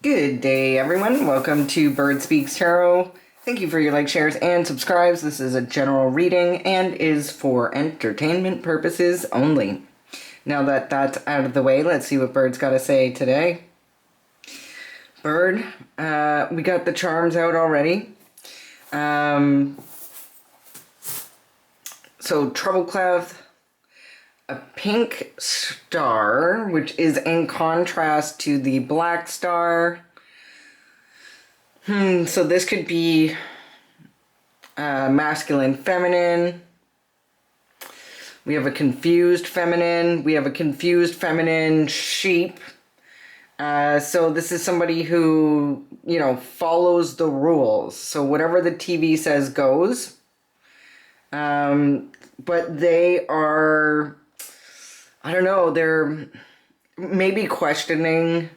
Good day, everyone. Welcome to Bird Speaks Tarot. Thank you for your likes, shares, and subscribes. This is a general reading and is for entertainment purposes only. Now that that's out of the way, let's see what Bird's got to say today. Bird, we got the charms out already. So Trouble Cloth, a pink star, which is in contrast to the black star. So this could be masculine, feminine. We have a confused feminine. We have a confused feminine sheep. So this is somebody who, follows the rules. So whatever the TV says goes. But they are, I don't know, they're maybe questioning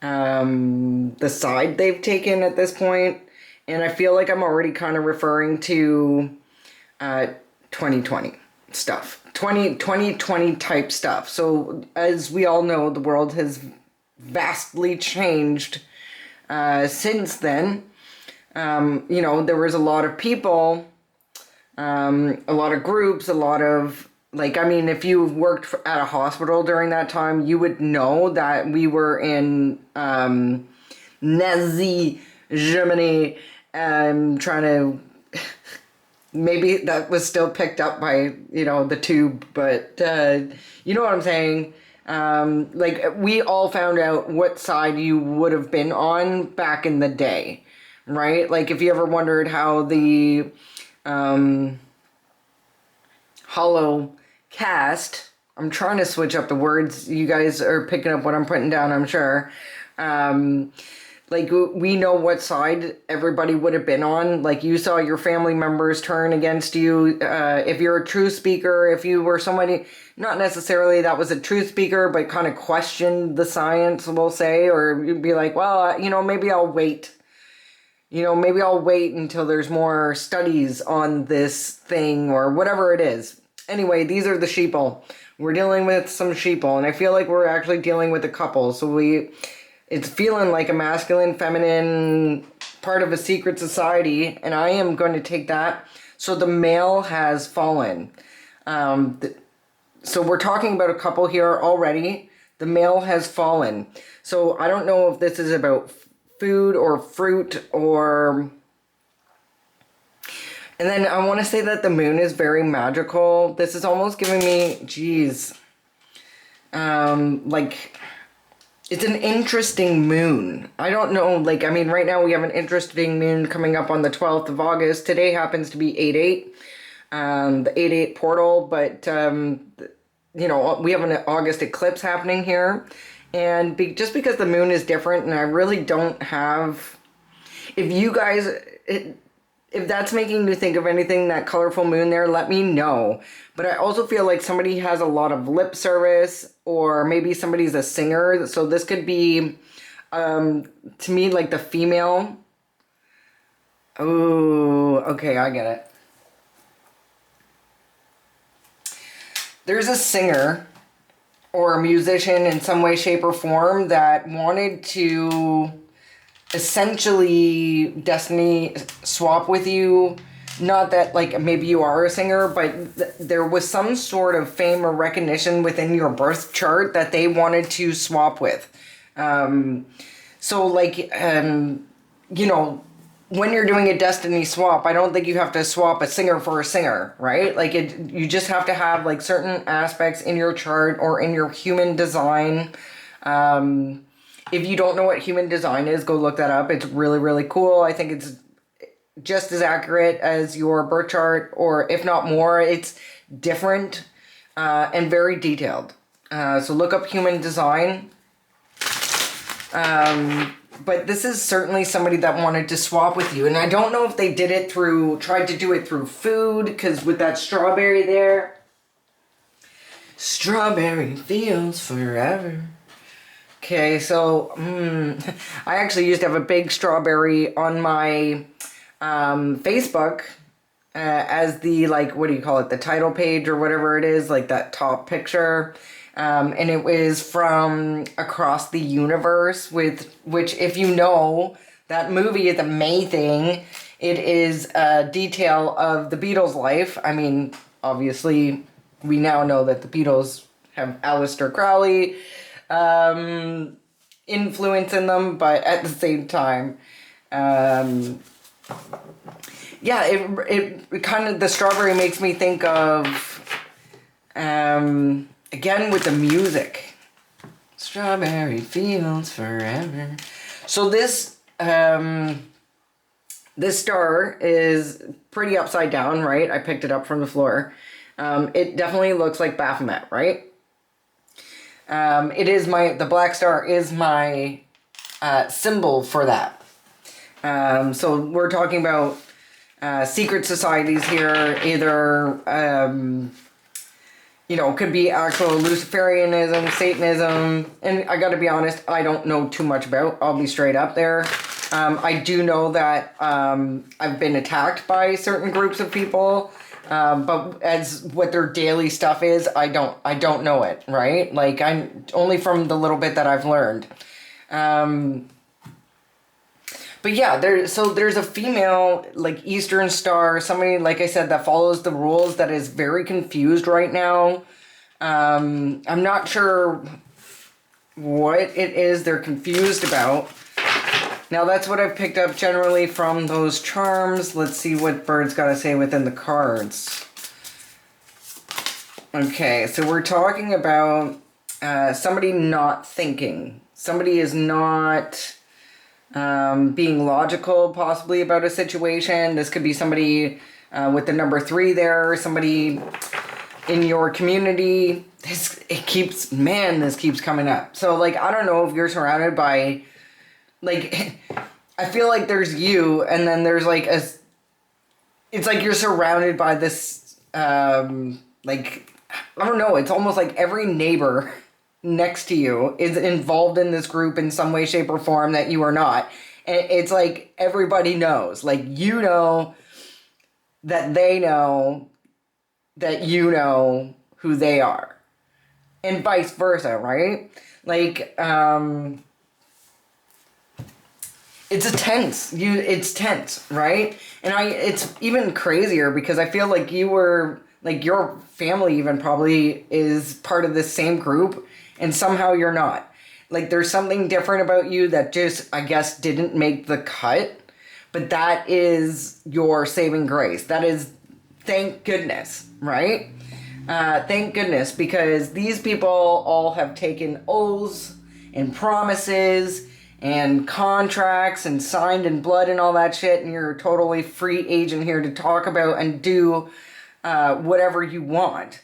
the side they've taken at this point. And I feel like I'm already kind of referring to 2020 stuff. 2020 type stuff. So as we all know, the world has vastly changed since then. There was a lot of people, a lot of groups, a lot of, if you worked at a hospital during that time, you would know that we were in Nazi Germany, trying to, maybe that was still picked up by, the tube, but you know what I'm saying? We all found out what side you would have been on back in the day, right? Like, if you ever wondered how the Holocaust, I'm trying to switch up the words. You guys are picking up what I'm putting down, I'm sure. We know what side everybody would have been on. Like, you saw your family members turn against you. If you're a truth speaker, if you were somebody, not necessarily that was a truth speaker, but kind of questioned the science, we'll say, or you'd be like, well, maybe I'll wait. Maybe I'll wait until there's more studies on this thing or whatever it is. Anyway, these are the sheeple. We're dealing with some sheeple, and I feel like we're actually dealing with a couple. So it's feeling like a masculine, feminine part of a secret society, and I am going to take that. So the male has fallen. So we're talking about a couple here already. The male has fallen. So I don't know if this is about food or fruit or... And then I want to say that the moon is very magical. This is almost giving me, it's an interesting moon. I don't know, right now we have an interesting moon coming up on the 12th of August. Today happens to be 8/8, the 8/8 portal, but, we have an August eclipse happening here. And just because the moon is different, and I really don't have... If you guys... If that's making you think of anything, that colorful moon there, let me know. But I also feel like somebody has a lot of lip service, or maybe somebody's a singer. So this could be, to me, like the female. Oh, okay, I get it. There's a singer or a musician in some way, shape, or form that wanted to essentially destiny swap with you. Not that maybe you are a singer, but there was some sort of fame or recognition within your birth chart that they wanted to swap with. When you're doing a destiny swap, I don't think you have to swap a singer for a singer, right? You just have to have certain aspects in your chart or in your human design. If you don't know what human design is, go look that up. It's really, really cool. I think it's just as accurate as your birth chart, or if not more. It's different and very detailed. So look up human design. But this is certainly somebody that wanted to swap with you. And I don't know if they tried to do it through food, because with that strawberry there, strawberry feels forever. Okay, so I actually used to have a big strawberry on my Facebook as the, what do you call it, the title page or whatever it is, that top picture. And it was from Across the Universe, with which, if you know, that movie is amazing. It is a detail of the Beatles' life. I mean, obviously, we now know that the Beatles have Aleister Crowley influence in them, but at the same time, yeah, it kind of, the strawberry makes me think of, again with the music, strawberry fields forever. So this star is pretty upside down, right? I picked it up from the floor. It definitely looks like Baphomet, right? The black star is my symbol for that. So we're talking about secret societies here, either, could be actual Luciferianism, Satanism, and I gotta be honest, I don't know too much about, I'll be straight up there. I do know that I've been attacked by certain groups of people, but as what their daily stuff is, I don't know it, right? Like, I'm only from the little bit that I've learned. But yeah, there's a female, like, Eastern Star, somebody, like I said, that follows the rules, that is very confused right now. I'm not sure what it is they're confused about. Now, that's what I've picked up generally from those charms. Let's see what Bird's got to say within the cards. Okay, so we're talking about somebody not thinking. Somebody is not being logical, possibly, about a situation. This could be somebody with the number 3 there, somebody in your community. This keeps coming up. So, like, I don't know if you're surrounded by, like, I feel like there's you, and then there's, like, it's like you're surrounded by this, like, I don't know, it's almost like every neighbor next to you is involved in this group in some way, shape, or form that you are not. And it's like everybody knows. Like, you know that they know that you know who they are. And vice versa, right? Like, it's tense, right? And it's even crazier because I feel like your family even probably is part of this same group, and somehow you're not. Like, there's something different about you that just, I guess, didn't make the cut, but that is your saving grace. That is, thank goodness, right? Thank goodness, because these people all have taken oaths and promises and contracts and signed in blood and all that shit, and you're a totally free agent here to talk about and do whatever you want.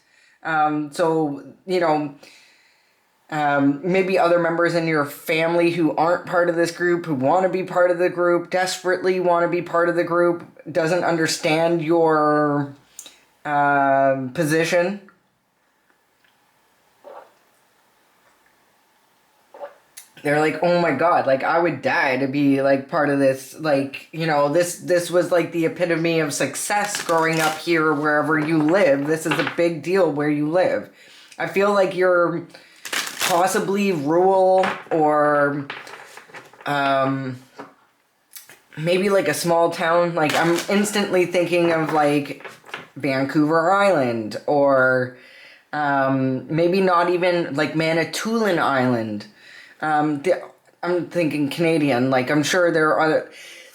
Maybe other members in your family who aren't part of this group, who want to be part of the group, desperately want to be part of the group, doesn't understand your position. They're like, oh my god, like, I would die to be, like, part of this. Like, this was, like, the epitome of success growing up here wherever you live. This is a big deal where you live. I feel like you're possibly rural, or maybe, like, a small town. Like, I'm instantly thinking of, like, Vancouver Island, or maybe not even, like, Manitoulin Island. I'm thinking Canadian. Like, I'm sure there are other.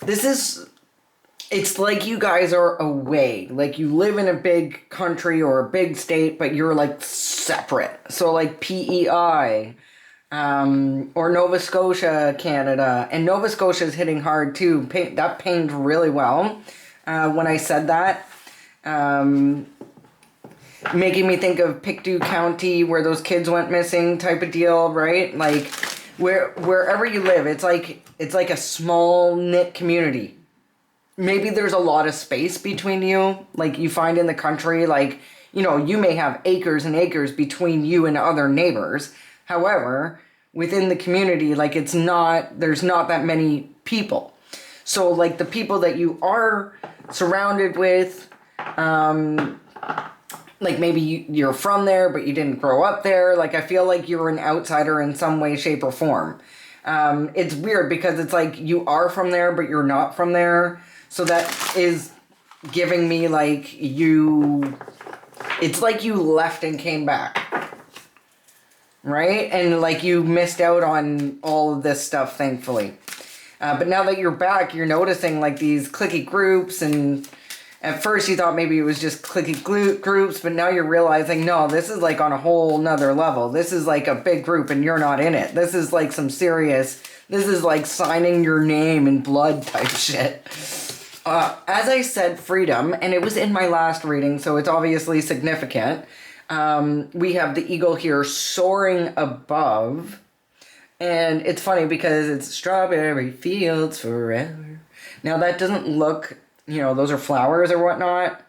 It's like you guys are away. Like, you live in a big country or a big state, but you're, like, separate. So, like, PEI, or Nova Scotia, Canada. And Nova Scotia is hitting hard, too. That pained really well when I said that. Making me think of Pictou County, where those kids went missing type of deal, right? Like, wherever you live, it's like a small knit community. Maybe there's a lot of space between you, like you find in the country. Like, you may have acres and acres between you and other neighbors. However, within the community, like, there's not that many people. So, like, the people that you are surrounded with, like maybe you're from there, but you didn't grow up there. Like I feel like you're an outsider in some way, shape, or form. It's weird because it's like you are from there, but you're not from there. So that is giving me like you, it's like you left and came back. Right? And like you missed out on all of this stuff, thankfully. But now that you're back, you're noticing like these cliquey groups, and at first you thought maybe it was just cliquey groups, but now you're realizing, no, this is like on a whole nother level. This is like a big group and you're not in it. This is like some serious, this is like signing your name in blood type shit. As I said, freedom, and it was in my last reading, so it's obviously significant. We have the eagle here soaring above. And it's funny because it's strawberry fields forever. Now that doesn't look, those are flowers or whatnot.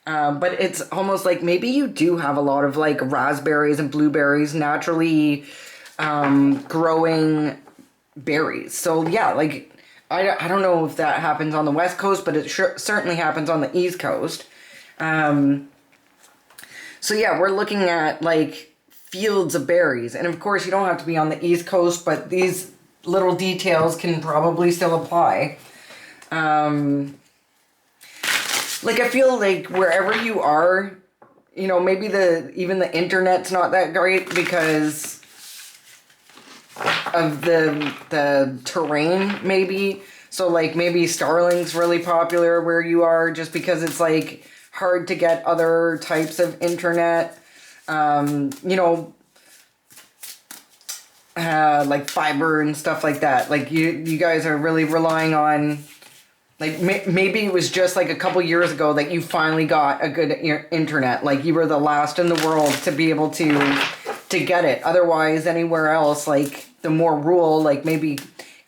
But it's almost like maybe you do have a lot of like raspberries and blueberries naturally growing berries. So yeah, like I don't know if that happens on the West Coast, but it certainly happens on the East Coast. So yeah, we're looking at like fields of berries. And of course, you don't have to be on the East Coast, but these little details can probably still apply. Like I feel like wherever you are, maybe even the internet's not that great because of the terrain maybe. So like maybe Starlink's really popular where you are just because it's like hard to get other types of internet. Like fiber and stuff like that. Like you guys are really relying on, like maybe it was just like a couple years ago that you finally got a good internet. Like you were the last in the world to be able to get it. Otherwise, anywhere else, like the more rural, like maybe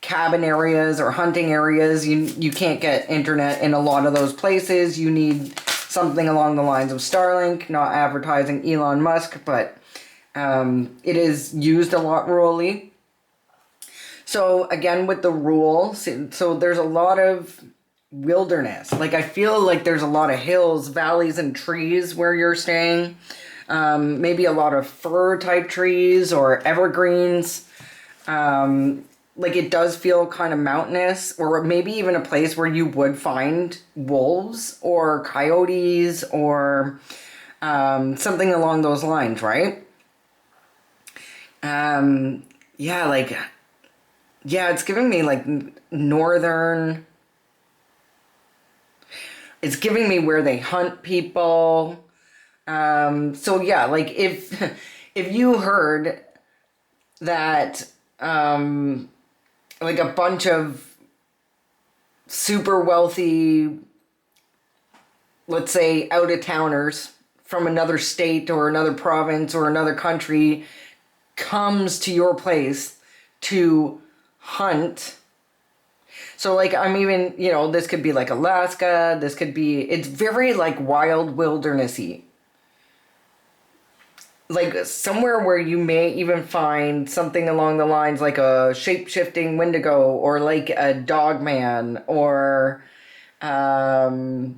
cabin areas or hunting areas, you can't get internet in a lot of those places. You need something along the lines of Starlink, not advertising Elon Musk, but it is used a lot rurally. So again, with the rural, so there's a lot of wilderness. Like I feel like there's a lot of hills, valleys, and trees where you're staying. Maybe a lot of fir type trees or evergreens. Like it does feel kind of mountainous, or maybe even a place where you would find wolves or coyotes or something along those lines, right? It's giving me like northern. It's giving me where they hunt people. So yeah, like if you heard that like a bunch of super wealthy, let's say out-of-towners from another state or another province or another country comes to your place to hunt. So like I'm even, this could be like Alaska, this could be, it's very like wild wildernessy. Like somewhere where you may even find something along the lines like a shape-shifting Wendigo or like a dogman or like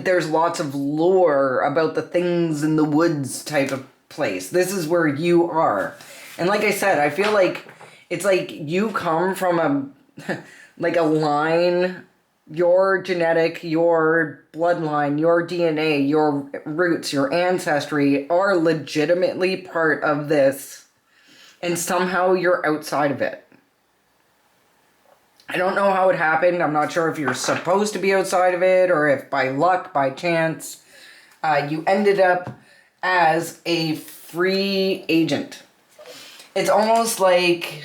there's lots of lore about the things in the woods type of place. This is where you are. And like I said, I feel like it's like you come from a like a line, your genetic, your bloodline, your DNA, your roots, your ancestry are legitimately part of this, and somehow you're outside of it. I don't know how it happened. I'm not sure if you're supposed to be outside of it or if by luck, by chance, you ended up as a free agent. It's almost like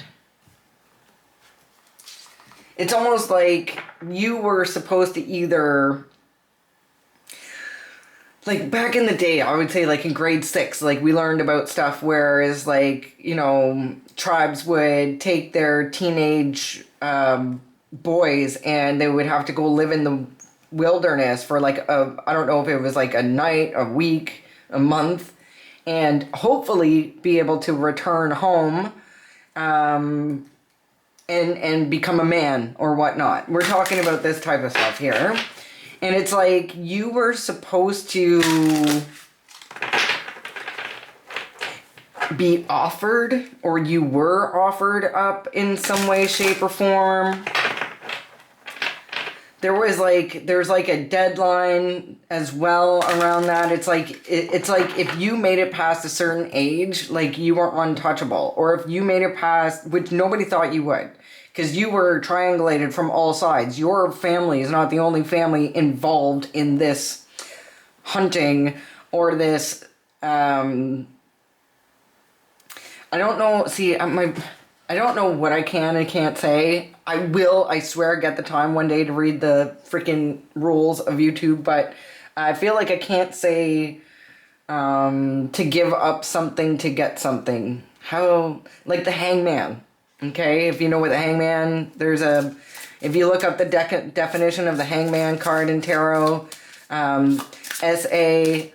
you were supposed to either, like back in the day, I would say like in grade 6, like we learned about stuff whereas like, tribes would take their teenage boys and they would have to go live in the wilderness for like I don't know if it was like a night, a week, a month, and hopefully be able to return home and become a man or whatnot. We're talking about this type of stuff here. And it's like you were supposed to be offered, or you were offered up in some way, shape, or form. There's like a deadline as well around that. It's like if you made it past a certain age, like you were untouchable, or if you made it past, which nobody thought you would, because you were triangulated from all sides. Your family is not the only family involved in this hunting or this. I don't know. See, I don't know what I can and can't say. I will, I swear, get the time one day to read the freaking rules of YouTube, but I feel like I can't say to give up something to get something. How, like the hangman, okay? If you know what the hangman, if you look up the definition of the hangman card in tarot, S-A...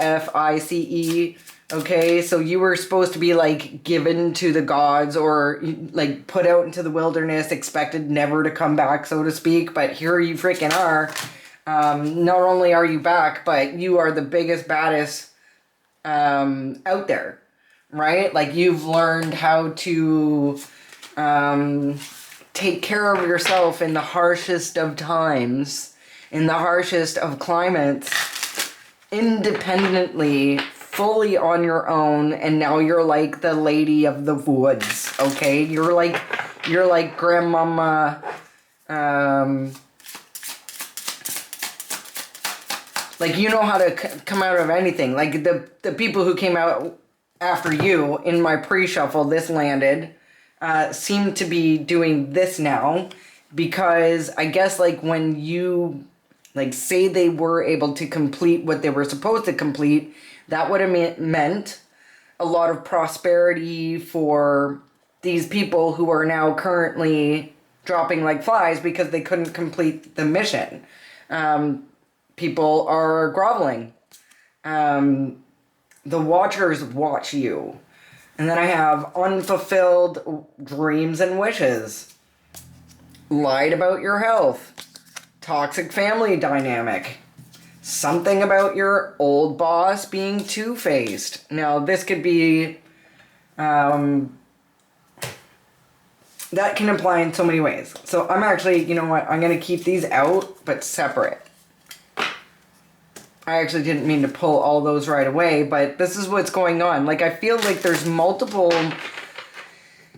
CRIFICE. Okay, so you were supposed to be like given to the gods, or like put out into the wilderness, expected never to come back, so to speak. But here you freaking are. Not only are you back, but you are the biggest, baddest out there, right? Like you've learned how to take care of yourself in the harshest of times, in the harshest of climates, independently, fully on your own, and now you're like the lady of the woods, okay? You're like grandmama, like you know how to come out of anything. Like the people who came out after you in my pre-shuffle, this landed, seem to be doing this now, because I guess like when you like say they were able to complete what they were supposed to complete, that would have meant a lot of prosperity for these people who are now currently dropping like flies because they couldn't complete the mission. People are groveling. The Watchers watch you. And then I have unfulfilled dreams and wishes. Lied about your health. Toxic family dynamic. Something about your old boss being two-faced. Now, this could be... that can apply in so many ways. So I'm actually, you know what, I'm going to keep these out, but separate. I actually didn't mean to pull all those right away, but this is what's going on. Like, I feel like there's multiple...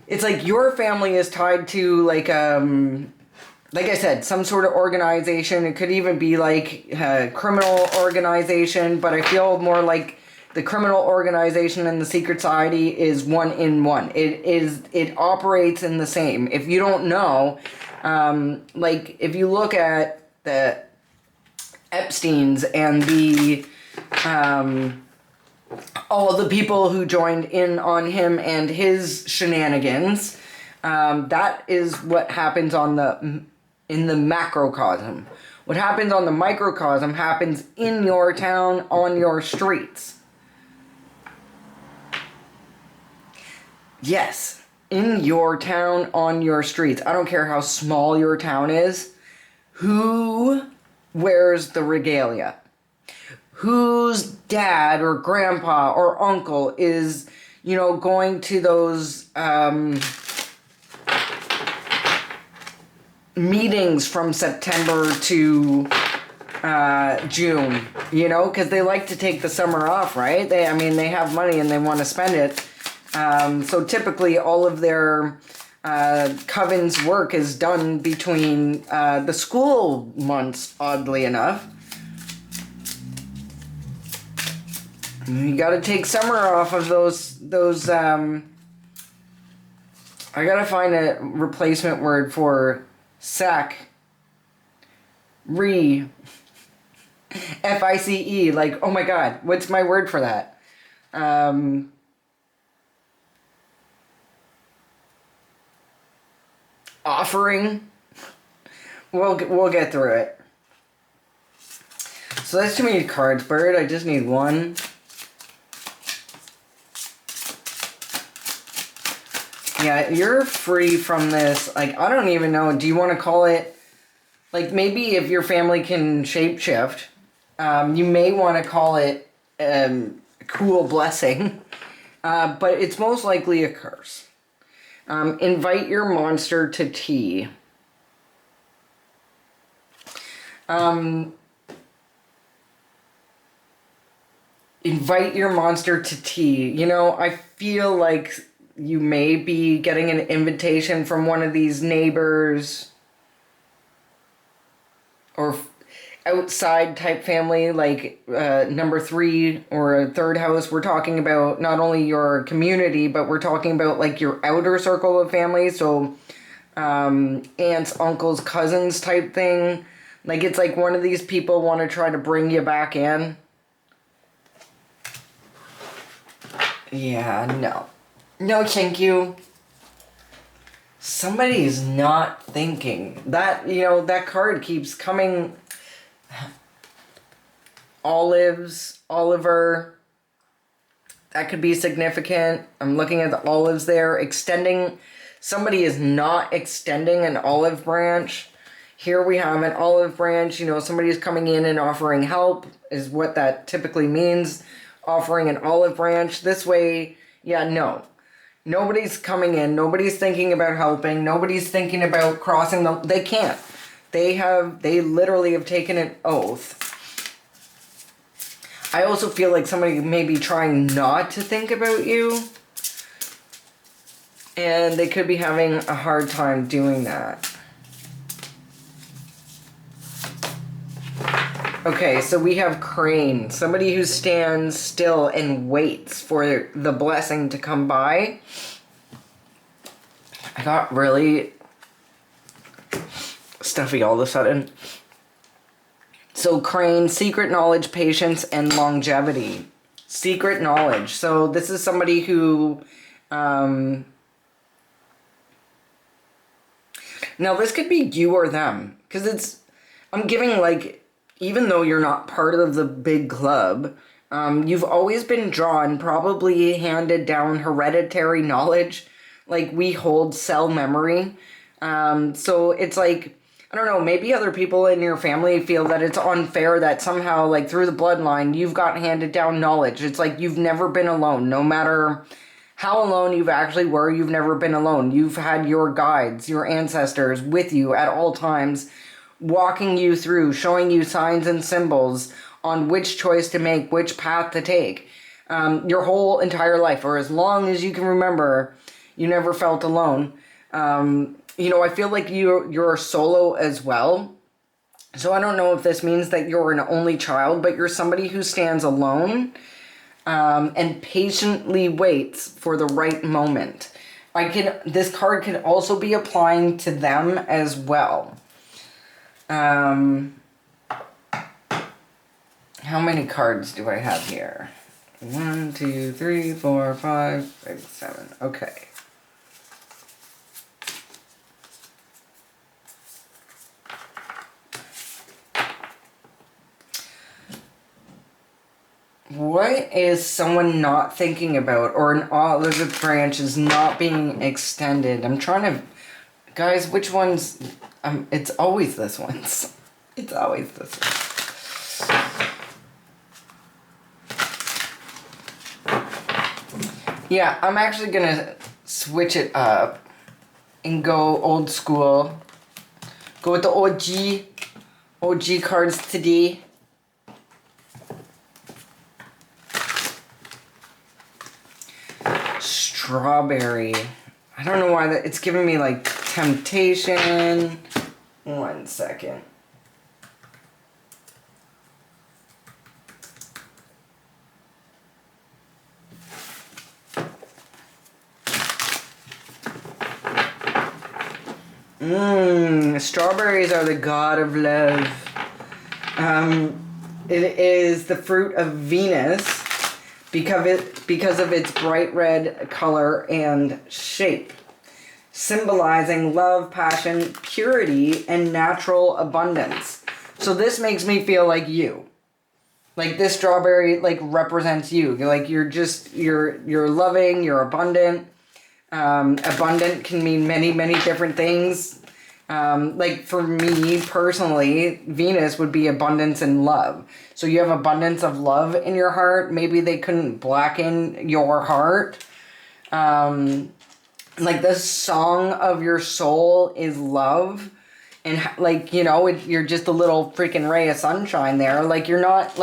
It's like your family is tied to, like I said, some sort of organization. It could even be like a criminal organization, but I feel more like the criminal organization and the secret society is one in one. It operates in the same. If you don't know, like if you look at the Epsteins and the all the people who joined in on him and his shenanigans, that is what happens in the macrocosm. What happens on the microcosm happens in your town, on your streets. Yes, in your town, on your streets. I don't care how small your town is. Who wears the regalia? Whose dad or grandpa or uncle is, you know, going to those meetings from September to June, you know, because they like to take the summer off, right? They have money and they want to spend it. So typically all of their coven's work is done between the school months, oddly enough. You gotta take summer off of those I gotta find a replacement word for sac. F-I-C-E, like, oh my god, what's my word for that? Offering. We'll get through it. So that's too many cards, Bird. I just need one. Yeah, you're free from this. Like, I don't even know. Do you want to call it, like, maybe if your family can shapeshift, you may want to call it cool blessing. But it's most likely a curse. Invite your monster to tea. Invite your monster to tea. You know, I feel like you may be getting an invitation from one of these neighbors or outside type family, like number 3 or a third house. We're talking about not only your community, but we're talking about like your outer circle of family. So aunts, uncles, cousins type thing. Like, it's like one of these people want to try to bring you back in. Yeah, no. No, thank you. Somebody's not thinking. That, you know, that card keeps coming. Olives, Oliver. That could be significant. I'm looking at the olives there. Extending. Somebody is not extending an olive branch. Here we have an olive branch. You know, somebody's coming in and offering help is what that typically means. Offering an olive branch. This way, yeah, no. Nobody's coming in. Nobody's thinking about helping. Nobody's thinking about crossing the... They can't. They literally have taken an oath. I also feel like somebody may be trying not to think about you. And they could be having a hard time doing that. Okay, so we have Crane. Somebody who stands still and waits for the blessing to come by. I got really stuffy all of a sudden. So Crane, secret knowledge, patience, and longevity. Secret knowledge. So this is somebody who... now this could be you or them. Because it's... I'm giving like... Even though you're not part of the big club, you've always been drawn, probably handed down hereditary knowledge. Like, we hold cell memory. So it's like, I don't know, maybe other people in your family feel that it's unfair that somehow, like, through the bloodline, you've got handed down knowledge. It's like you've never been alone. No matter how alone you've actually were, you've never been alone. You've had your guides, your ancestors with you at all times, walking you through, showing you signs and symbols on which choice to make, which path to take. Your whole entire life, or as long as you can remember, you never felt alone. You know, I feel like you're solo as well. So I don't know if this means that you're an only child, but you're somebody who stands alone and patiently waits for the right moment. This card can also be applying to them as well. How many cards do I have here? 1, 2, 3, 4, 5, 6, 7. Okay. What is someone not thinking about, or an olive branch is not being extended? I'm trying to... Guys, which ones... it's always this one's. It's always this one. Yeah, I'm actually gonna switch it up and go old school. Go with the OG cards today. Strawberry. I don't know why it's giving me like temptation. 1 second. Strawberries are the god of love. It is the fruit of Venus because of its bright red color and shape, symbolizing love, passion, purity, and natural abundance. So this makes me feel like you. Like, this strawberry, like, represents you. Like, you're loving, you're abundant. Abundant can mean many, many different things. Like for me personally, Venus would be abundance and love. So you have abundance of love in your heart. Maybe they couldn't blacken your heart. Like the song of your soul is love. And like, you're just a little freaking ray of sunshine there. Like you're not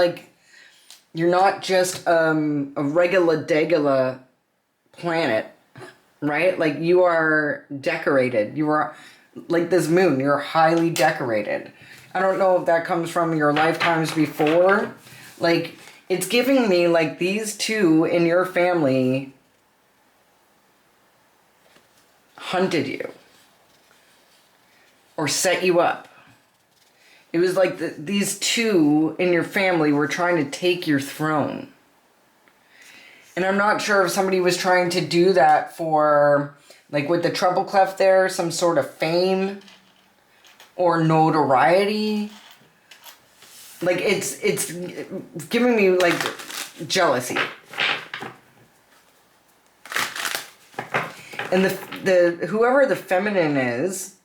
just a regular degula planet, right? Like you are decorated. You are like this moon. You're highly decorated. I don't know if that comes from your lifetimes before. Like it's giving me like these two in your family hunted you or set you up. It was like these two in your family were trying to take your throne. And I'm not sure if somebody was trying to do that for, like with the treble clef there, some sort of fame or notoriety. Like it's giving me like jealousy. And the whoever the feminine is,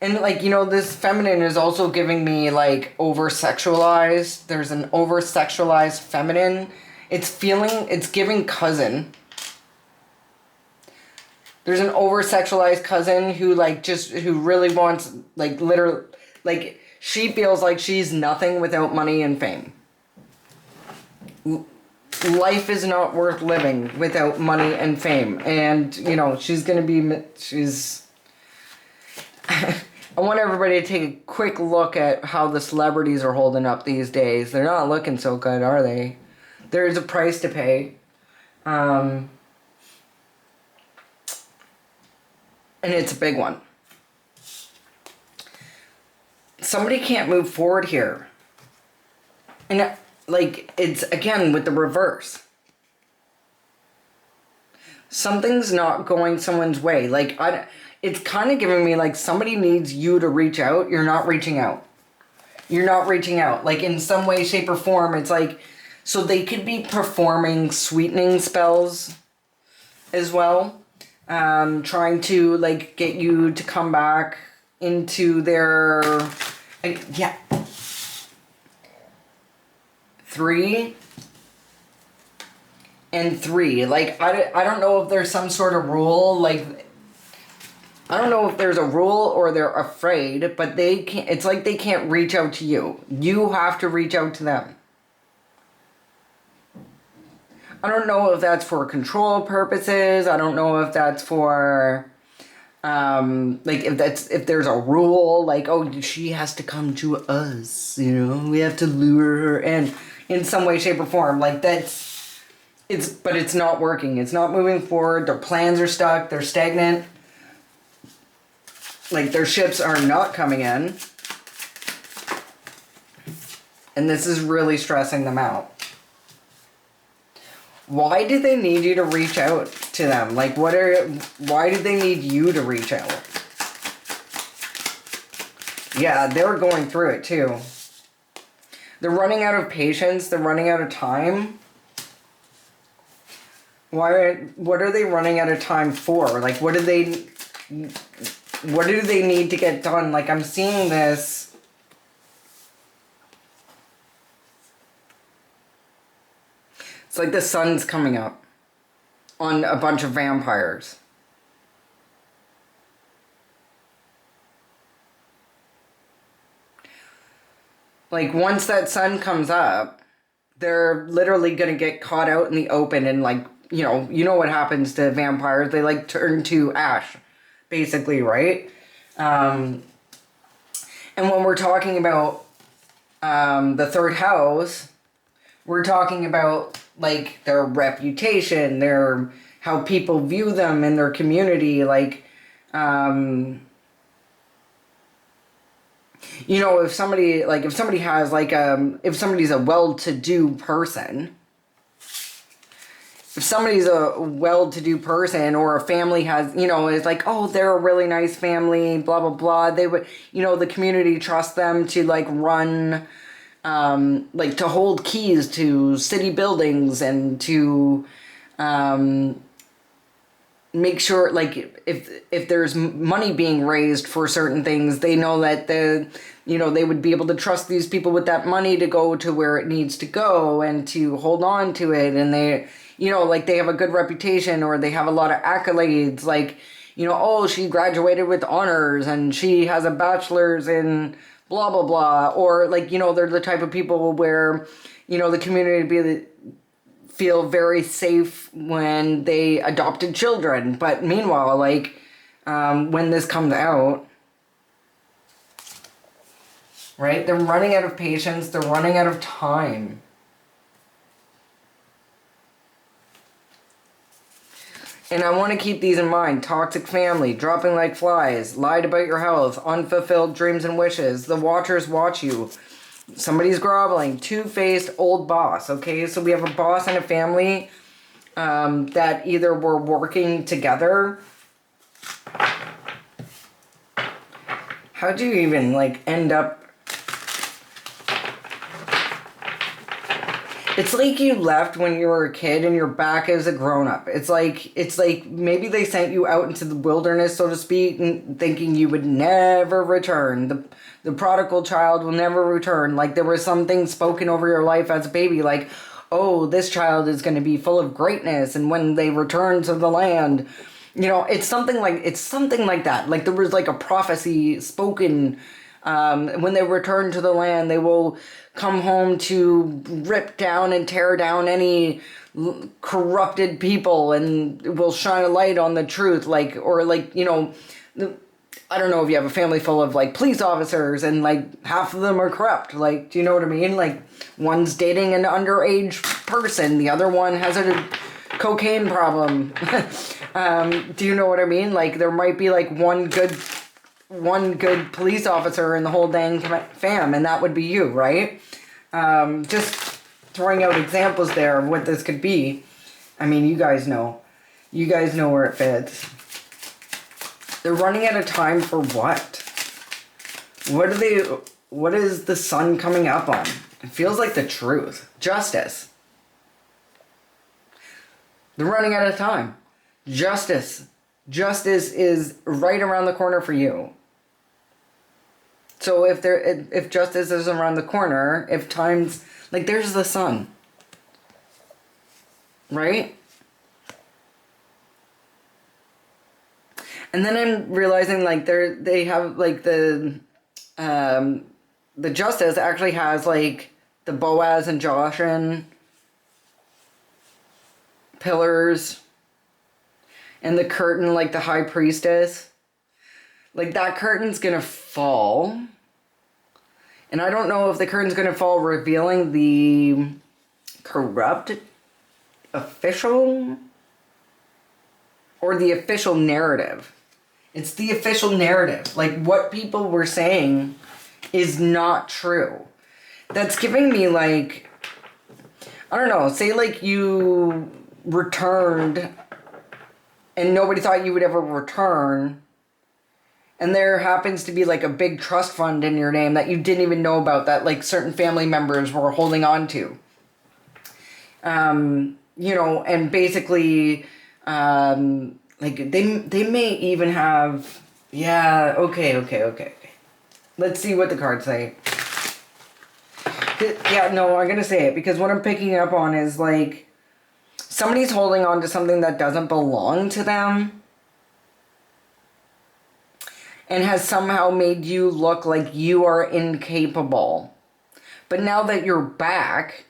and like, this feminine is also giving me like over-sexualized. There's an over-sexualized feminine. It's giving cousin. There's an over-sexualized cousin who who really wants, like literally, like she feels like she's nothing without money and fame. Life is not worth living without money and fame. And, she's going to be, I want everybody to take a quick look at how the celebrities are holding up these days. They're not looking so good, are they? There's a price to pay. And it's a big one. Somebody can't move forward here. And like, it's again with the reverse. Something's not going someone's way. Like, it's kind of giving me like somebody needs you to reach out. You're not reaching out. You're not reaching out. Like in some way, shape, or form, it's like, so they could be performing sweetening spells as well. Trying to like get you to come back into their, yeah. 3 and 3. Like, I don't know if there's some sort of rule, like, I don't know if there's a rule or they're afraid, but they can't, it's like they can't reach out to you. You have to reach out to them. I don't know if that's for control purposes. I don't know if that's for, like if there's a rule, like, oh, she has to come to us, we have to lure her in some way, shape, or form. Like but it's not working. It's not moving forward. Their plans are stuck. They're stagnant. Like their ships are not coming in. And this is really stressing them out. Why do they need you to reach out to them? Like, why do they need you to reach out? Yeah, they're going through it too. They're running out of patience. They're running out of time. What are they running out of time for? Like, what do they need to get done? Like, I'm seeing this. It's like the sun's coming up on a bunch of vampires. Like, once that sun comes up, they're literally going to get caught out in the open and, like, you know what happens to vampires. They, like, turn to ash, basically, right? And when we're talking about the third house, we're talking about, like, their reputation, how people view them in their community, like, if somebody has, like, if somebody's a well-to-do person, or a family has, is like, oh, they're a really nice family, blah, blah, blah, they would, the community trusts them to, like, run, like, to hold keys to city buildings and to, make sure, like, if there's money being raised for certain things, they know that they would be able to trust these people with that money to go to where it needs to go and to hold on to it. And they, like, they have a good reputation, or they have a lot of accolades, like, oh, she graduated with honors and she has a bachelor's in blah, blah, blah. Or, like, they're the type of people where, the community feel very safe when they adopted children. But meanwhile, like, when this comes out, right, they're running out of patience, they're running out of time. And I want to keep these in mind. Toxic family, dropping like flies, lied about your health, unfulfilled dreams and wishes, the watchers watch you, somebody's groveling, two-faced old boss, okay? So we have a boss and a family that either were working together. How'd you even, like, end up... It's like you left when you were a kid and you're back as a grown-up. It's like maybe they sent you out into the wilderness, so to speak, and thinking you would never return. The prodigal child will never return. Like, there was something spoken over your life as a baby, like, oh, this child is going to be full of greatness, and when they return to the land, it's something like that. Like, there was like a prophecy spoken. When they return to the land, they will come home to rip down and tear down any corrupted people, and will shine a light on the truth. Like, or like, I don't know if you have a family full of like police officers and like half of them are corrupt. Like, do you know what I mean? Like, one's dating an underage person, the other one has a cocaine problem. Do you know what I mean? Like, there might be like one good police officer in the whole dang fam, and that would be you, right? Just throwing out examples there of what this could be. I mean, you guys know where it fits. They're running out of time for what? What is the sun coming up on? It feels like the truth. Justice. They're running out of time. Justice. Justice is right around the corner for you. So if justice is around the corner, if time's, like, there's the sun. Right? And then I'm realizing, like, they have, like, the justice actually has, like, the Boaz and Joshin pillars, and the curtain, like the high priestess. Like, that curtain's gonna fall. And I don't know if the curtain's gonna fall revealing the corrupt official or the official narrative. It's the official narrative. Like, what people were saying is not true. That's giving me, like, I don't know, say like you returned and nobody thought you would ever return, and there happens to be like a big trust fund in your name that you didn't even know about, that like certain family members were holding on to. And basically, like they may even have, yeah, okay. Let's see what the cards say. Yeah, no, I'm gonna say it because what I'm picking up on is like somebody's holding on to something that doesn't belong to them and has somehow made you look like you are incapable. But now that you're back,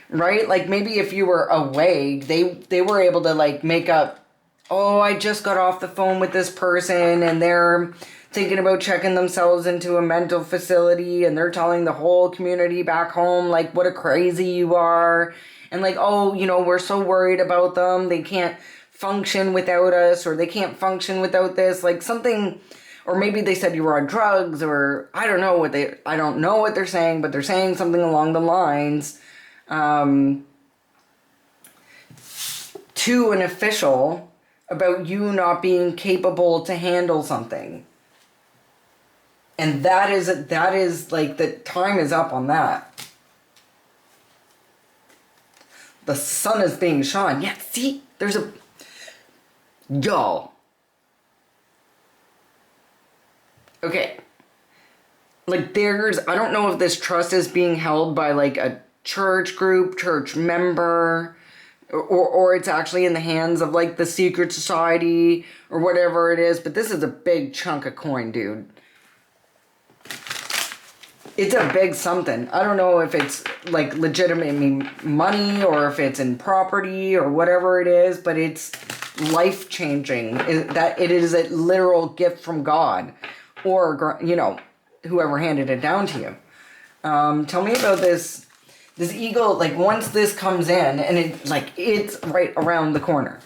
right? Like, maybe if you were away, they were able to like make up, oh, I just got off the phone with this person and they're thinking about checking themselves into a mental facility, and they're telling the whole community back home like what a crazy you are, and like, oh, we're so worried about them, they can't function without us, or they can't function without this, like something. Or maybe they said you were on drugs, or I don't know what they're saying, but they're saying something along the lines to an official about you not being capable to handle something. And that is like, the time is up on that. The sun is being shone. Yeah, see, there's a Y'all. Okay. Like I don't know if this trust is being held by like a church group, church member, or it's actually in the hands of like the secret society or whatever it is, but this is a big chunk of coin, dude. It's a big something. I don't know if it's like legitimately money or if it's in property or whatever it is, but it's life changing. That it is a literal gift from God, or whoever handed it down to you. Tell me about this eagle. Like once this comes in, and it's right around the corner.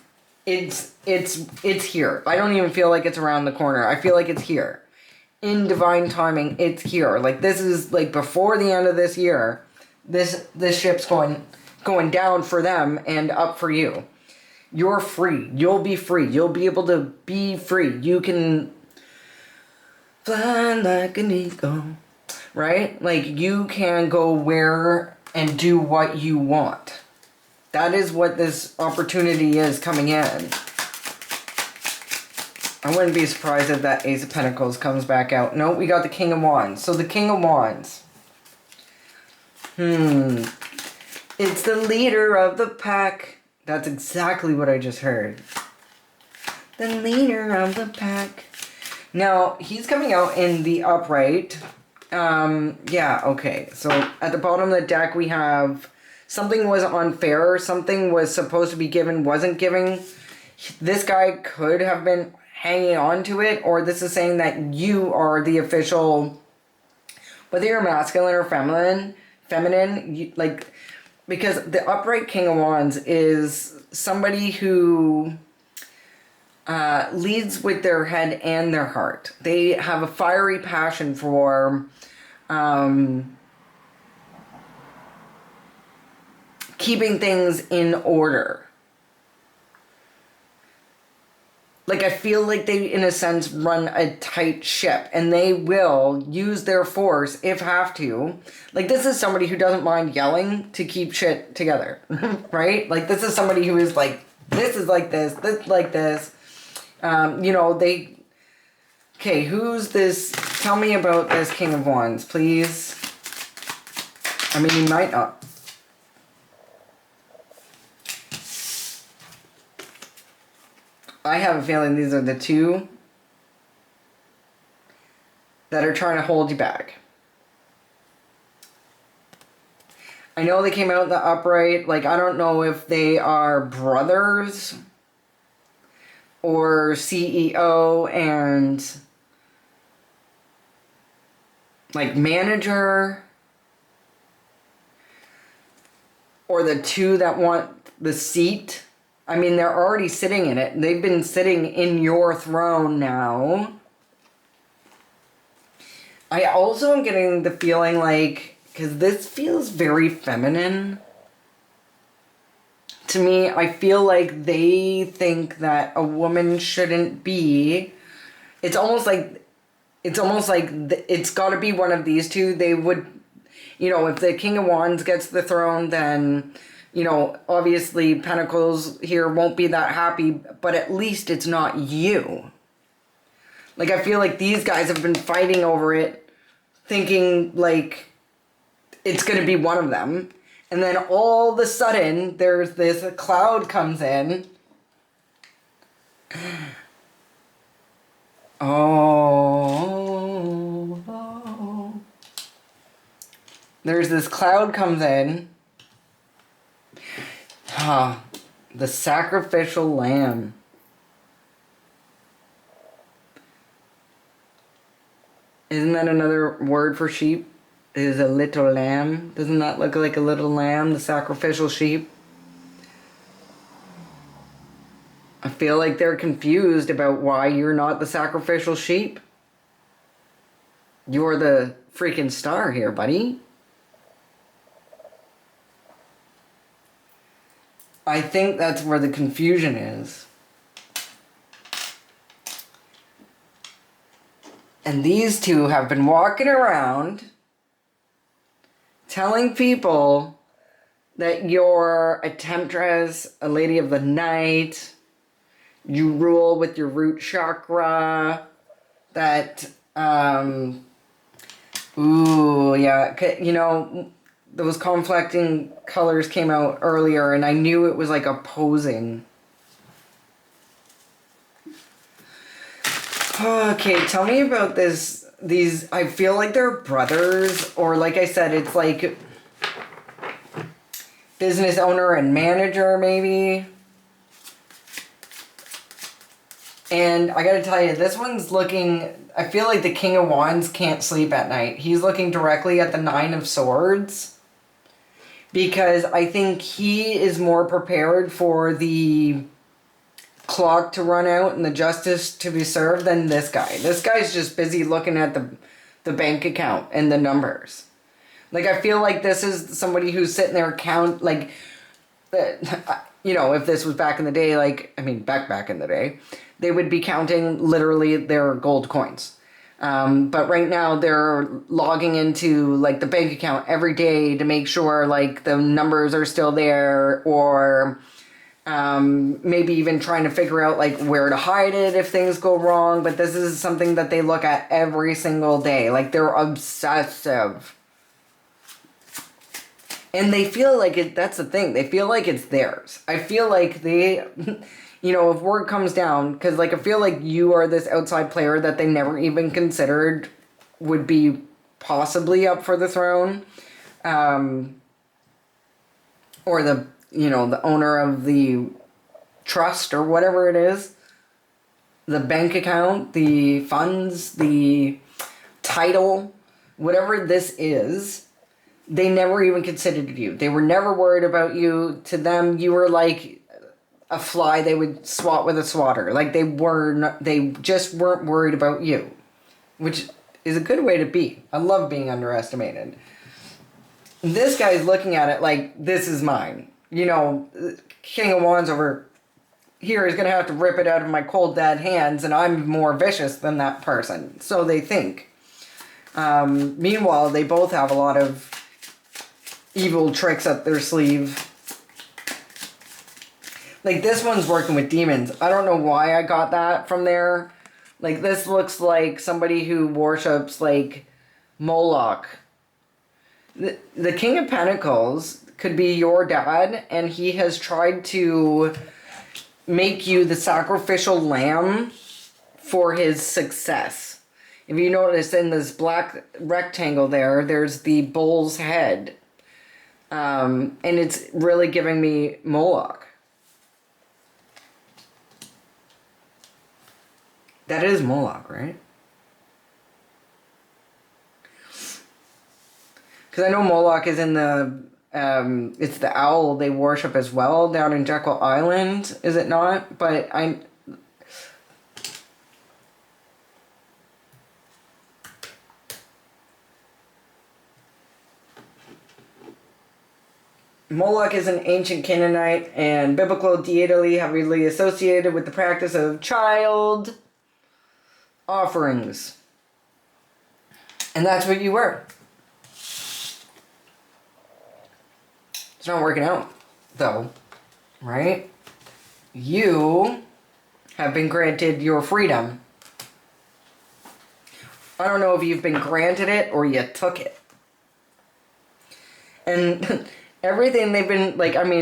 It's here. I don't even feel like it's around the corner. I feel like it's here. In divine timing, it's here. Like this is like before the end of this year. This ship's going down for them and up for you. You're free. You'll be free. You'll be able to be free. You can fly like an eagle, right? Like you can go where and do what you want. That is what this opportunity is coming in. I wouldn't be surprised if that Ace of Pentacles comes back out. No, we got the King of Wands. So the King of Wands. It's the leader of the pack. That's exactly what I just heard. The leader of the pack. Now, he's coming out in the upright. Yeah, okay. So at the bottom of the deck we have something was unfair. Something was supposed to be given, wasn't given. This guy could have been hanging on to it, or this is saying that you are the official, whether you're masculine or feminine, because the upright King of Wands is somebody who leads with their head and their heart. They have a fiery passion for keeping things in order. Like, I feel like they, in a sense, run a tight ship, and they will use their force, if have to. Like, this is somebody who doesn't mind yelling to keep shit together, right? Like, this is somebody who is like, this is like this like this. Okay, who's this? Tell me about this King of Wands, please. I mean, you might not. I have a feeling these are the two that are trying to hold you back. I know they came out in the upright. Like, I don't know if they are brothers or CEO and like manager, or the two that want the seat. I mean, they're already sitting in it. They've been sitting in your throne now. I also am getting the feeling like, because this feels very feminine to me, I feel like they think that a woman shouldn't be. It's almost like it's got to be one of these two. They would, if the King of Wands gets the throne, then obviously Pentacles here won't be that happy, but at least it's not you. Like, I feel like these guys have been fighting over it, thinking like it's going to be one of them. And then all of a sudden, there's this cloud comes in. Oh. There's this cloud comes in. The sacrificial lamb. Isn't that another word for sheep? It is a little lamb. Doesn't that look like a little lamb, the sacrificial sheep? I feel like they're confused about why you're not the sacrificial sheep. You're the freaking star here, buddy. I think that's where the confusion is. And these two have been walking around telling people that you're a temptress, a lady of the night, You rule with your root chakra. That, ooh, yeah. Those conflicting colors came out earlier, and I knew it was like opposing. Okay, tell me about this. These, I feel like they're brothers, or like I said, it's like business owner and manager, maybe. And I gotta tell you, this one's looking, I feel like the King of Wands can't sleep at night. He's looking directly at the Nine of Swords. Because I think he is more prepared for the clock to run out and the justice to be served than this guy. This guy's just busy looking at the bank account and the numbers. Like, I feel like this is somebody who's sitting there if this was back in the day, back in the day, they would be counting literally their gold coins. But right now they're logging into like the bank account every day to make sure like the numbers are still there, or maybe even trying to figure out like where to hide it if things go wrong. But this is something that they look at every single day. Like, they're obsessive. And they feel like it, that's the thing, they feel like it's theirs. I feel like they, if word comes down, because like I feel like you are this outside player that they never even considered would be possibly up for the throne. Or the owner of the trust or whatever it is. The bank account, the funds, the title, whatever this is. They never even considered you. They were never worried about you. To them, you were like a fly they would swat with a swatter. Like, they just weren't worried about you. Which is a good way to be. I love being underestimated. This guy's looking at it like, this is mine. King of Wands over here is going to have to rip it out of my cold dead hands, and I'm more vicious than that person. So they think. Meanwhile, they both have a lot of evil tricks up their sleeve. Like, this one's working with demons. I don't know why I got that from there. Like, this looks like somebody who worships, like, Moloch. The King of Pentacles could be your dad, and he has tried to make you the sacrificial lamb for his success. If you notice in this black rectangle there's the bull's head. And it's really giving me Moloch. That is Moloch, right? Because I know Moloch is in it's the owl they worship as well down in Jekyll Island, is it not? But Moloch is an ancient Canaanite and biblical deity heavily associated with the practice of child offerings. And that's what you were. It's not working out, though, right? You have been granted your freedom. I don't know if you've been granted it or you took it. And everything they've been,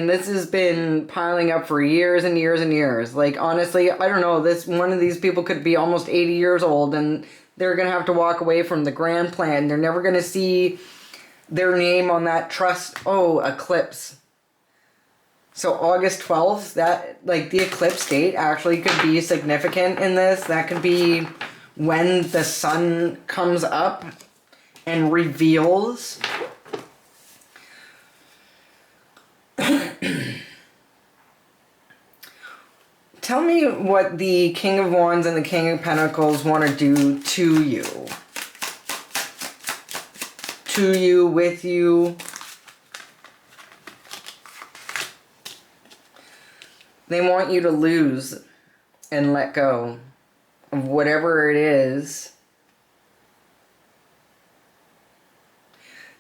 this has been piling up for years and years and years. Like, honestly, I don't know, one of these people could be almost 80 years old, and they're going to have to walk away from the grand plan. They're never going to see their name on that trust. Oh, eclipse. So August 12th, the eclipse date actually could be significant in this. That could be when the sun comes up and reveals. Tell me what the King of Wands and the King of Pentacles want to do to you. To you, with you. They want you to lose and let go of whatever it is.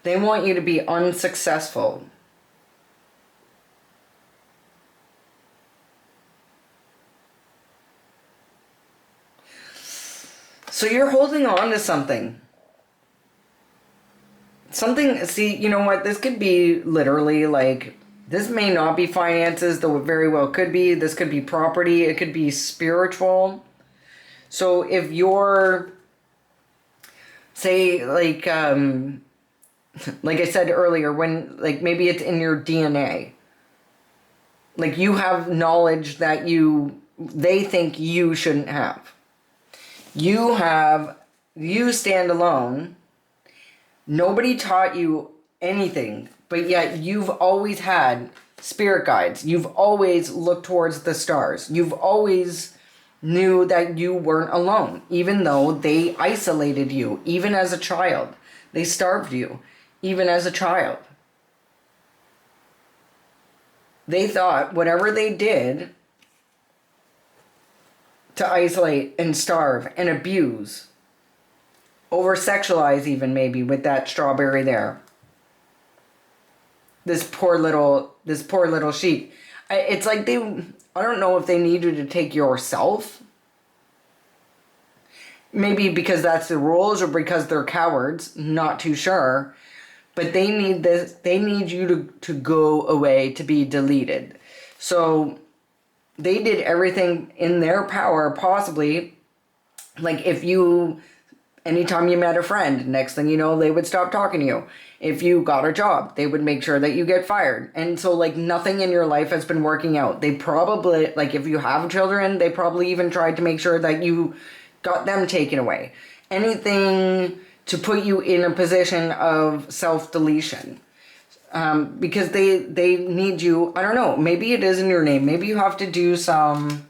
They want you to be unsuccessful. So you're holding on to something. Something, see, you know what? This could be literally like, this may not be finances, though it very well could be. This could be property. It could be spiritual. So if you're, say, like I said earlier, when, like, maybe it's in your DNA. Like, you have knowledge that they think you shouldn't have. You stand alone. Nobody taught you anything, but yet you've always had spirit guides. You've always looked towards the stars. You've always knew that you weren't alone, even though they isolated you, even as a child. They starved you, even as a child. They thought whatever they did to isolate and starve and abuse, over-sexualize even maybe with that strawberry there. This poor little sheep. It's like I don't know if they need you to take yourself. Maybe because that's the rules or because they're cowards, not too sure. But they need this. They need you to go away, to be deleted. So they did everything in their power, possibly. Like anytime you met a friend, next thing you know, they would stop talking to you. If you got a job, they would make sure that you get fired. And so, like, nothing in your life has been working out. They probably, like, if you have children, they probably even tried to make sure that you got them taken away. Anything to put you in a position of self-deletion. Because they need you, I don't know, maybe it is in your name. Maybe you have to do some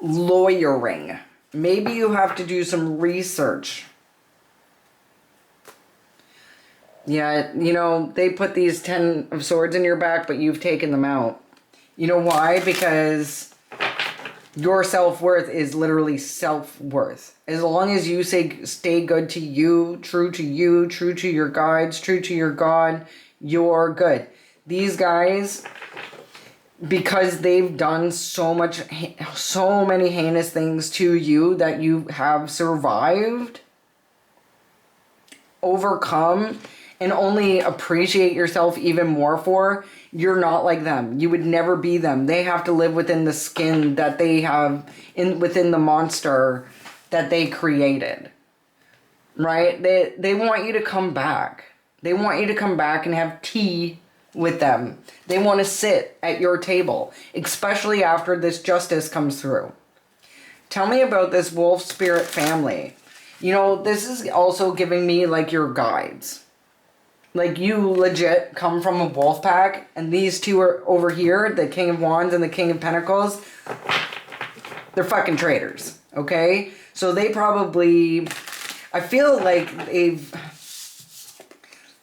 lawyering. Maybe you have to do some research. Yeah, you know, they put these 10 of swords in your back, but you've taken them out. You know why? Because your self-worth is literally self-worth. As long as you stay good to you, true to your guides, true to your God, you're good. These guys, because they've done so many heinous things to you that you have survived, overcome, and only appreciate yourself even more for, you're not like them. You would never be them. They have to live within the skin that they have, within the monster that they created. Right? They want you to come back. They want you to come back and have tea with them. They want to sit at your table, especially after this justice comes through. Tell me about this wolf spirit family. You know, this is also giving me, like, your guides. Like, you legit come from a wolf pack, and these two are over here, the King of Wands and the King of Pentacles. They're fucking traitors, okay? So they probably, I feel like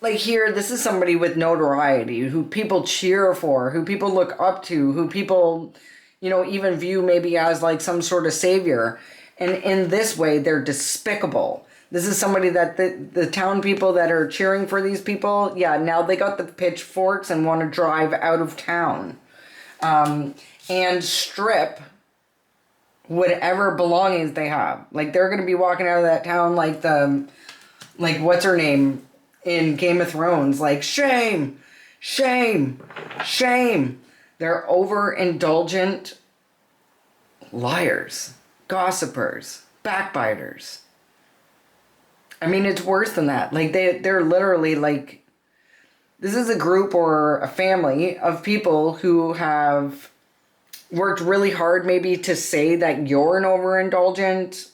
here, this is somebody with notoriety, who people cheer for, who people look up to, who people, you know, even view maybe as like some sort of savior. And in this way, they're despicable. This is somebody that the town people that are cheering for these people, yeah, now they got the pitchforks and want to drive out of town. And strip whatever belongings they have. Like, they're going to be walking out of that town like what's her name in Game of Thrones? Like, shame, shame, shame. They're overindulgent liars, gossipers, backbiters. I mean, it's worse than that. Like, they're literally, like, this is a group or a family of people who have worked really hard maybe to say that you're an overindulgent,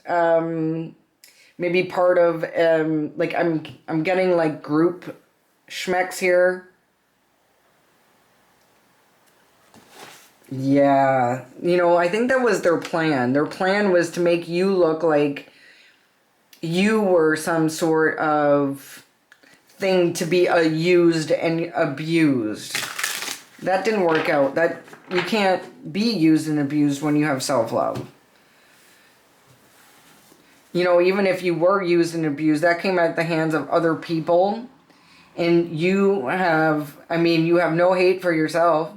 maybe part of, like, I'm getting, like, group schmecks here. Yeah, you know, I think that was their plan. Their plan was to make you look like you were some sort of thing to be used and abused. That didn't work out. That you can't be used and abused when you have self-love. You know, even if you were used and abused, that came at the hands of other people. And you have no hate for yourself.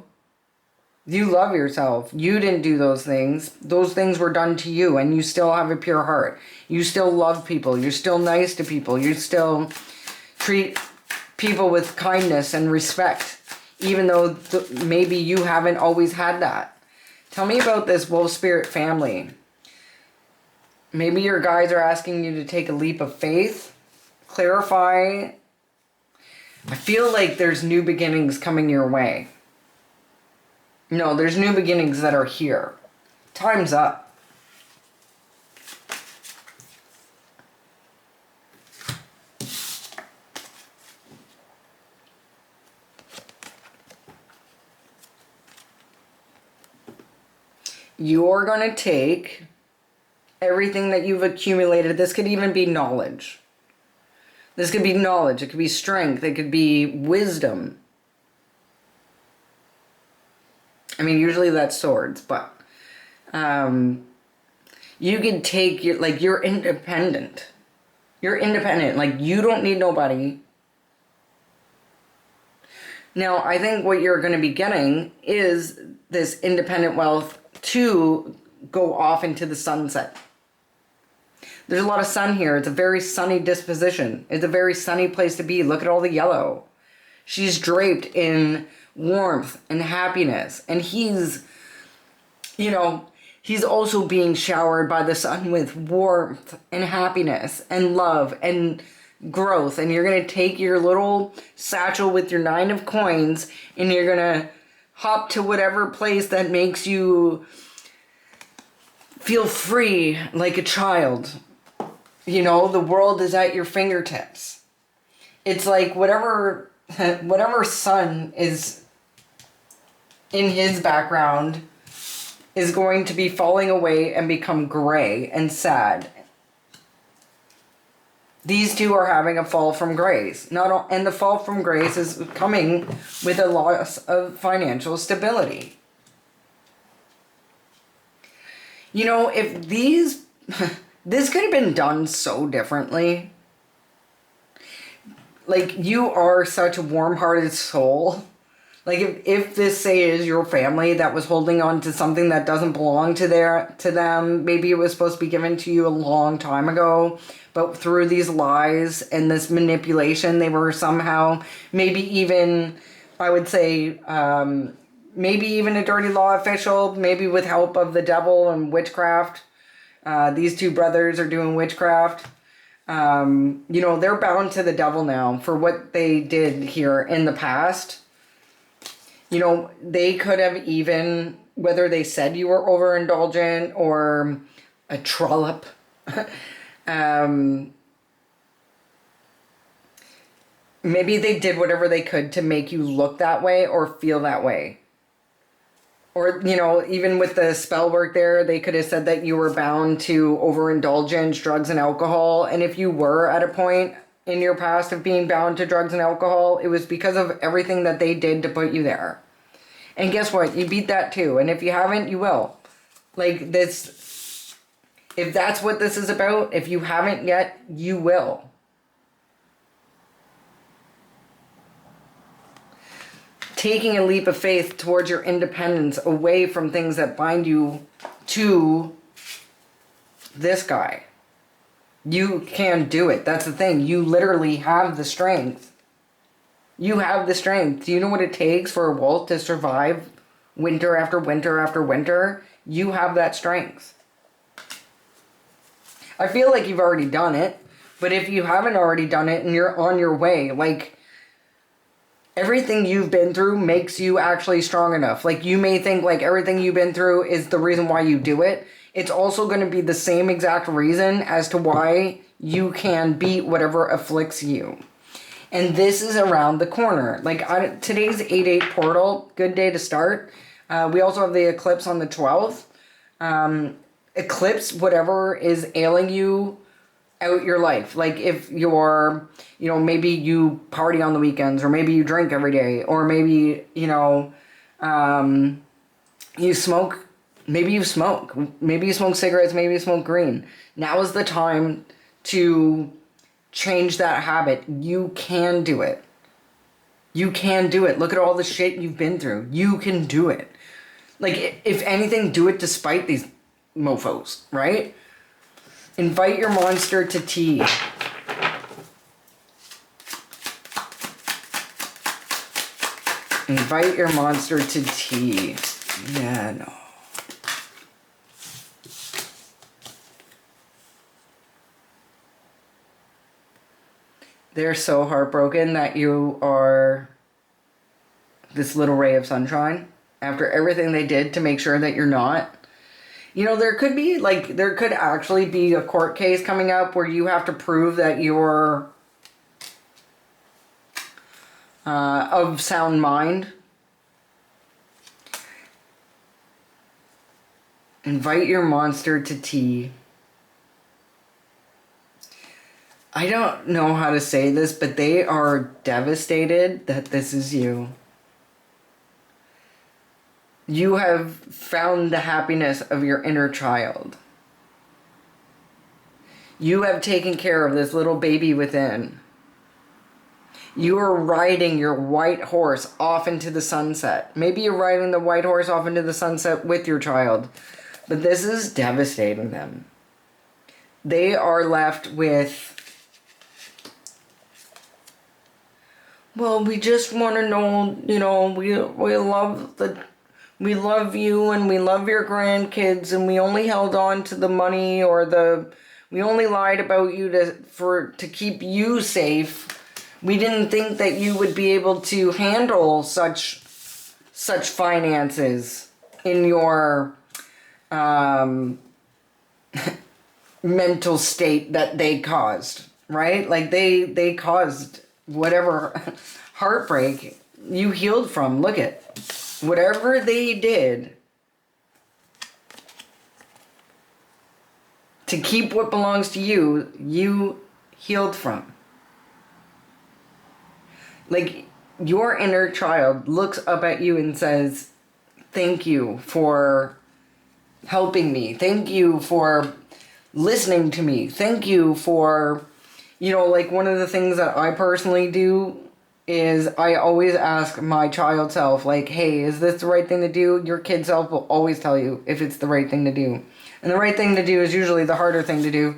You love yourself. You didn't do those things. Those things were done to you, and you still have a pure heart. You still love people. You're still nice to people. You still treat people with kindness and respect, even though maybe you haven't always had that. Tell me about this wolf spirit family. Maybe your guides are asking you to take a leap of faith. Clarify. I feel like there's new beginnings coming your way. No, there's new beginnings that are here. Time's up. You're going to take everything that you've accumulated. This could even be knowledge. This could be knowledge. It could be strength. It could be wisdom. I mean, usually that's swords, but you can take your, like, you're independent. You're independent. Like, you don't need nobody. Now, I think what you're going to be getting is this independent wealth to go off into the sunset. There's a lot of sun here. It's a very sunny disposition. It's a very sunny place to be. Look at all the yellow. She's draped in warmth and happiness. And he's, you know, he's also being showered by the sun with warmth and happiness and love and growth. And you're going to take your little satchel with your 9 of coins and you're going to hop to whatever place that makes you feel free like a child. You know, the world is at your fingertips. It's like whatever sun is in his background is going to be falling away and become gray and sad. These two are having a fall from grace. And the fall from grace is coming with a loss of financial stability. You know, if this could have been done so differently. Like, you are such a warm-hearted soul. Like, if this, say, is your family that was holding on to something that doesn't belong to them, maybe it was supposed to be given to you a long time ago, but through these lies and this manipulation, they were somehow, maybe even, I would say, maybe even a dirty law official, maybe with help of the devil and witchcraft. These two brothers are doing witchcraft. You know, they're bound to the devil now for what they did here in the past. You know, they could have even, whether they said you were overindulgent or a trollop, maybe they did whatever they could to make you look that way or feel that way. Or, you know, even with the spell work there, they could have said that you were bound to overindulgence, drugs, and alcohol. And if you were at a point in your past of being bound to drugs and alcohol, it was because of everything that they did to put you there. And guess what? You beat that too. And if you haven't, you will. Like, this, if that's what this is about, if you haven't yet, you will. Taking a leap of faith towards your independence, away from things that bind you to this guy. You can do it. That's the thing. You literally have the strength. You have the strength. Do you know what it takes for a wolf to survive winter after winter after winter? You have that strength. I feel like you've already done it, but if you haven't already done it and you're on your way, like, everything you've been through makes you actually strong enough. Like, you may think like everything you've been through is the reason why you do it. It's also going to be the same exact reason as to why you can beat whatever afflicts you. And this is around the corner. Like, today's 8/8 portal, good day to start. We also have the eclipse on the 12th. Eclipse whatever is ailing you out your life. Like, if you're, you know, maybe you party on the weekends, or maybe you drink every day, or maybe, you know, you smoke, maybe you smoke cigarettes, maybe you smoke green. Now is the time to change that habit. You can do it. You can do it. Look at all the shit you've been through. You can do it. Like, if anything, do it despite these mofos, right? Invite your monster to tea. Invite your monster to tea. Yeah, no. They're so heartbroken that you are this little ray of sunshine after everything they did to make sure that you're not. You know, there could actually be a court case coming up where you have to prove that you're of sound mind. Invite your monster to tea. I don't know how to say this, but they are devastated that this is you. You have found the happiness of your inner child. You have taken care of this little baby within. You are riding your white horse off into the sunset. Maybe you're riding the white horse off into the sunset with your child, but this is devastating them. They are left with, well, we just want to know, you know, we love you and we love your grandkids, and we only held on to the money, or we only lied about you to keep you safe. We didn't think that you would be able to handle such finances in your mental state that they caused, right? Like they caused whatever heartbreak you healed from. Look at whatever they did to keep what belongs to you, you healed from. Like, your inner child looks up at you and says, thank you for helping me. Thank you for listening to me. Thank you for, you know, like, one of the things that I personally do is I always ask my child self, like, hey, is this the right thing to do? Your kid self will always tell you if it's the right thing to do. And the right thing to do is usually the harder thing to do.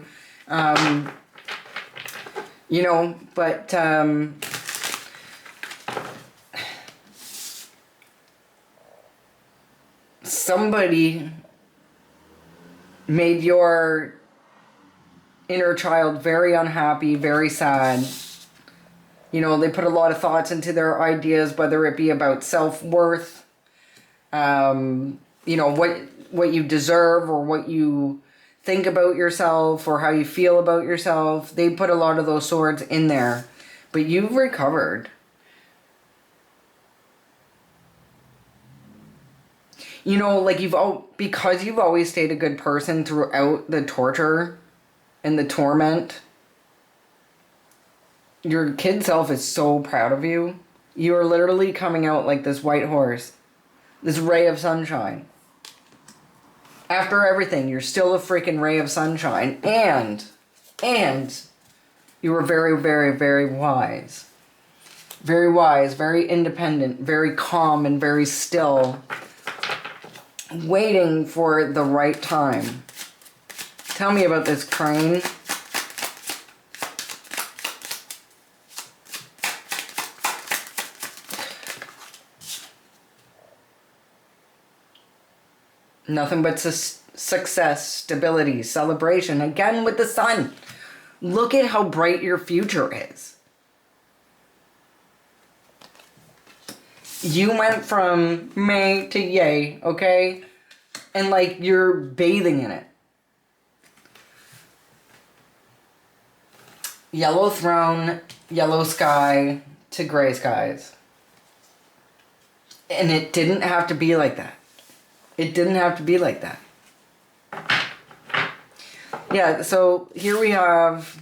You know, but somebody made your inner child very unhappy, very sad. You know, they put a lot of thoughts into their ideas, whether it be about self-worth, you know, what you deserve, or what you think about yourself, or how you feel about yourself. They put a lot of those swords in there. But you've recovered. You know, like, because you've always stayed a good person throughout the torture and the torment, your kid self is so proud of you. You are literally coming out like this white horse, this ray of sunshine. After everything, you're still a freaking ray of sunshine. And you were very, very, very wise. Very wise, very independent, very calm, and very still, waiting for the right time. Tell me about this, crane. Nothing but success, stability, celebration. Again with the sun. Look at how bright your future is. You went from meh to yay, okay? And like, you're bathing in it. Yellow throne, yellow sky to gray skies. And it didn't have to be like that. It didn't have to be like that. Yeah, so here we have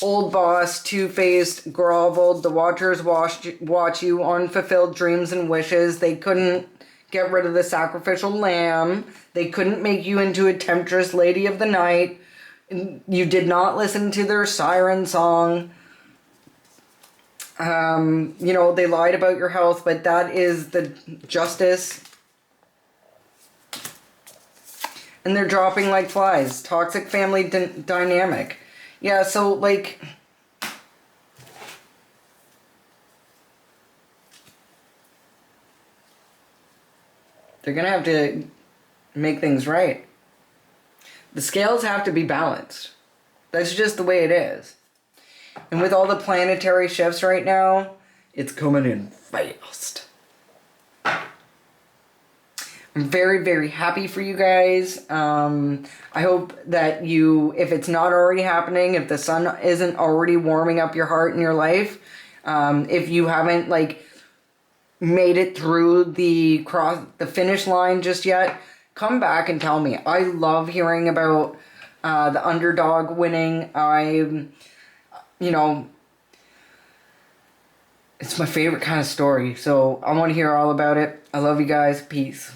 old boss, two-faced, groveled. The Watchers watch you, unfulfilled dreams and wishes. They couldn't get rid of the sacrificial lamb. They couldn't make you into a temptress lady of the night. You did not listen to their siren song. You know, they lied about your health, but that is the justice. And they're dropping like flies. Toxic family dynamic. Yeah, so like... they're going to have to make things right. The scales have to be balanced. That's just the way it is. And with all the planetary shifts right now, it's coming in fast. I'm very, very happy for you guys. I hope that you, if it's not already happening, if the sun isn't already warming up your heart and your life, if you haven't like made it through the finish line just yet, come back and tell me. I love hearing about the underdog winning. You know, it's my favorite kind of story, so I want to hear all about it. I love you guys. Peace.